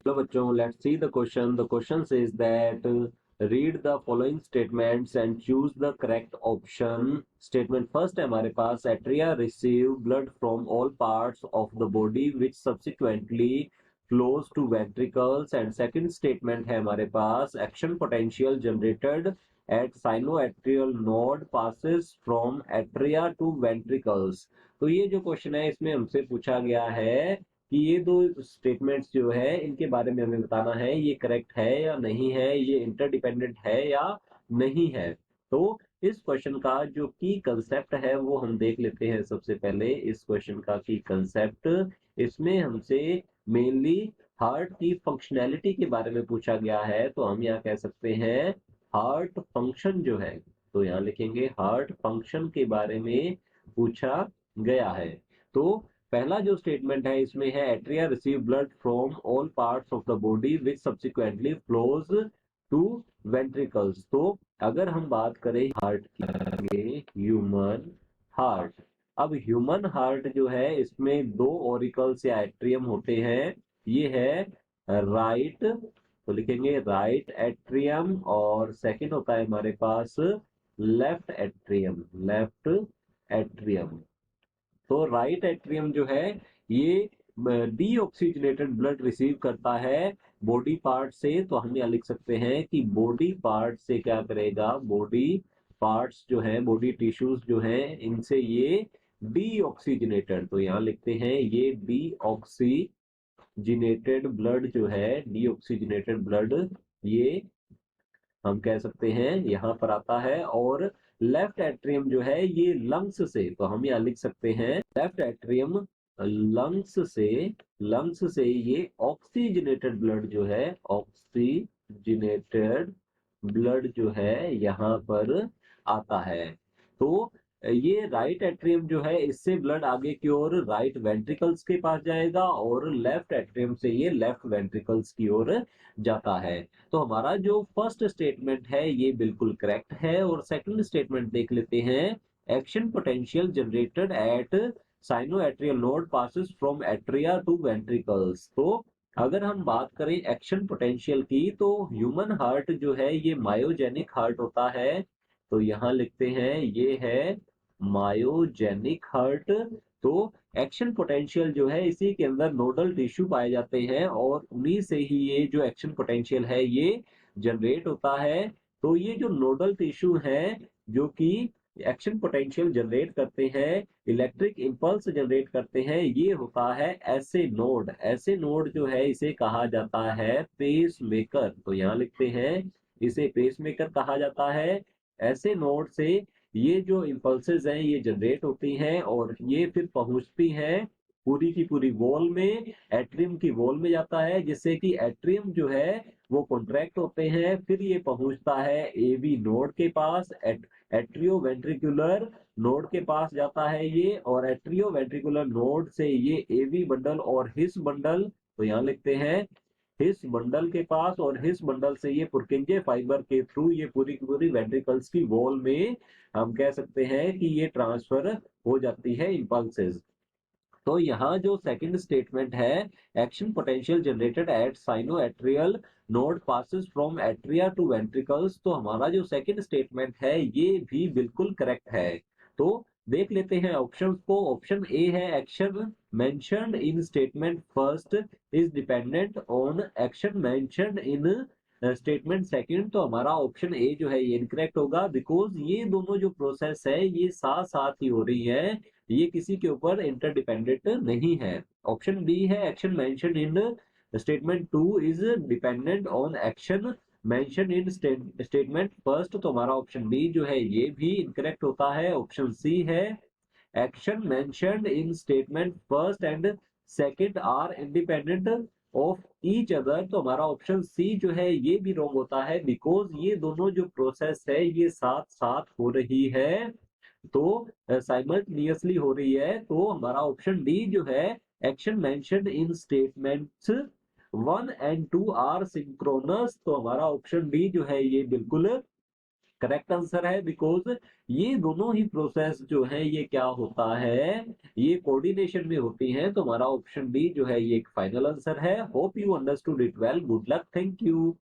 चलो बच्चों, let's see the question. The question says that read the following statements and choose the correct option. Statement first है हमारे पास, atria receive blood from all parts of the body which subsequently flows to ventricles. And second statement है हमारे पास, action potential generated at sinoatrial node passes from atria to ventricles. तो ये जो question है इसमें हमसे पूछा गया है कि ये दो स्टेटमेंट्स जो है इनके बारे में हमें बताना है ये करेक्ट है या नहीं है, ये इंटरडिपेंडेंट है या नहीं है। तो इस क्वेश्चन का जो की कंसेप्ट है वो हम देख लेते हैं। सबसे पहले इस क्वेश्चन का की कंसेप्ट, इसमें हमसे मेनली हार्ट की फंक्शनैलिटी के बारे में पूछा गया है। तो हम यहाँ कह सकते हैं हार्ट फंक्शन जो है, तो यहाँ लिखेंगे हार्ट फंक्शन के बारे में पूछा गया है। तो पहला जो स्टेटमेंट है इसमें है, atria receive blood from all parts of the body which subsequently flows to ventricles. तो अगर हम बात करें हार्ट की, ह्यूमन हार्ट, अब ह्यूमन हार्ट जो है इसमें दो ऑरिकल्स या एट्रियम होते हैं। ये है राइट, तो लिखेंगे राइट एट्रियम, और सेकंड होता है हमारे पास लेफ्ट एट्रियम, लेफ्ट एट्रियम। तो राइट एट्रियम जो है ये डीऑक्सीजनेटेड ब्लड रिसीव करता है बॉडी पार्ट से। तो हम यहाँ लिख सकते हैं कि बॉडी पार्ट से क्या करेगा, बॉडी पार्ट्स जो है, बॉडी टिश्यूज जो है, इनसे ये डीऑक्सीजनेटेड, तो यहाँ लिखते हैं ये डीऑक्सीजनेटेड ब्लड जो है, डीऑक्सीजनेटेड ब्लड ये हम कह सकते हैं यहाँ पर आता है। और लेफ्ट एट्रियम जो है ये लंग्स से, तो हम यहाँ लिख सकते हैं लेफ्ट एट्रियम लंग्स से, लंग्स से ये ऑक्सीजनेटेड ब्लड जो है, ऑक्सीजनेटेड ब्लड जो है यहाँ पर आता है। तो ये राइट एट्रियम जो है इससे ब्लड आगे की ओर राइट वेंट्रिकल्स के पास जाएगा, और लेफ्ट एट्रियम से ये लेफ्ट वेंट्रिकल्स की ओर जाता है। तो हमारा जो फर्स्ट स्टेटमेंट है ये बिल्कुल करेक्ट है। और सेकंड स्टेटमेंट देख लेते हैं, action potential generated at sinoatrial node passes from atria to ventricles. तो अगर हम बात करें एक्शन पोटेंशियल की, तो ह्यूमन हार्ट जो है ये मायोजेनिक हार्ट होता है। तो यहाँ लिखते हैं ये है मायोजेनिक हार्ट। तो एक्शन पोटेंशियल जो है इसी के अंदर नोडल टिश्यू पाए जाते हैं, और उन्हीं से ही ये जो एक्शन पोटेंशियल है ये जनरेट होता है। तो ये जो नोडल टिश्यू है जो कि एक्शन पोटेंशियल जनरेट करते हैं, इलेक्ट्रिक इंपल्स जनरेट करते हैं, ये होता है ऐसे नोड। ऐसे नोड जो है इसे कहा जाता है पेस मेकर। तो यहाँ लिखते हैं इसे पेस मेकर कहा जाता है। ऐसे नोड से ये जो इम्पल्सेस हैं ये जनरेट होती हैं, और ये फिर पहुंचती हैं पूरी की पूरी वॉल में, एट्रियम की वॉल में जाता है, जिससे कि एट्रियम जो है वो कॉन्ट्रैक्ट होते हैं। फिर ये पहुंचता है एवी नोड के पास, एट्रियो वेंट्रिकुलर नोड के पास जाता है ये, और एट्रियो वेंट्रिकुलर नोड से ये एवी बंडल और हिस बंडल, तो यहाँ लिखते हैं हिस बंडल के पास, और हिस बंडल से ये पुरकिंजे फाइबर के थ्रू ये पूरी की पूरी वेंट्रिकल्स की वॉल में हम कह सकते हैं कि ये ट्रांसफर हो जाती है इम्पल्सेस। तो यहाँ जो सेकंड स्टेटमेंट है, action potential generated at sinoatrial node passes from atria to ventricles, तो हमारा जो सेकंड स्टेटमेंट है ये भी बिल्कुल करेक्ट है। तो देख लेते हैं ऑप्शंस को। ऑप्शन ए है, action mentioned in statement first is dependent on action mentioned in statement second. तो हमारा ऑप्शन ए जो है ये इनकरेक्ट होगा, बिकॉज ये दोनों जो प्रोसेस है ये साथ साथ ही हो रही है, ये किसी के ऊपर इंटरडिपेंडेंट नहीं है। ऑप्शन बी है, action mention in statement two is dependent on action mention in statement first. तो हमारा ऑप्शन बी जो है ये भी इनकरेक्ट होता है। ऑप्शन सी है, action mentioned in statement first and second are independent of each other. तो हमारा ऑप्शन सी जो है ये भी रॉन्ग होता है, बिकॉज ये दोनों जो प्रोसेस है ये साथ साथ हो रही है, तो साइमल्टेनियसली हो रही है। तो हमारा ऑप्शन डी जो है, action mentioned in statements one and two are synchronous. तो हमारा ऑप्शन डी जो है ये बिल्कुल करेक्ट आंसर है, बिकॉज ये दोनों ही प्रोसेस जो है ये क्या होता है, ये कोऑर्डिनेशन में होती है। तो हमारा ऑप्शन डी जो है ये एक फाइनल आंसर है। Hope you understood it well. Good luck, thank you.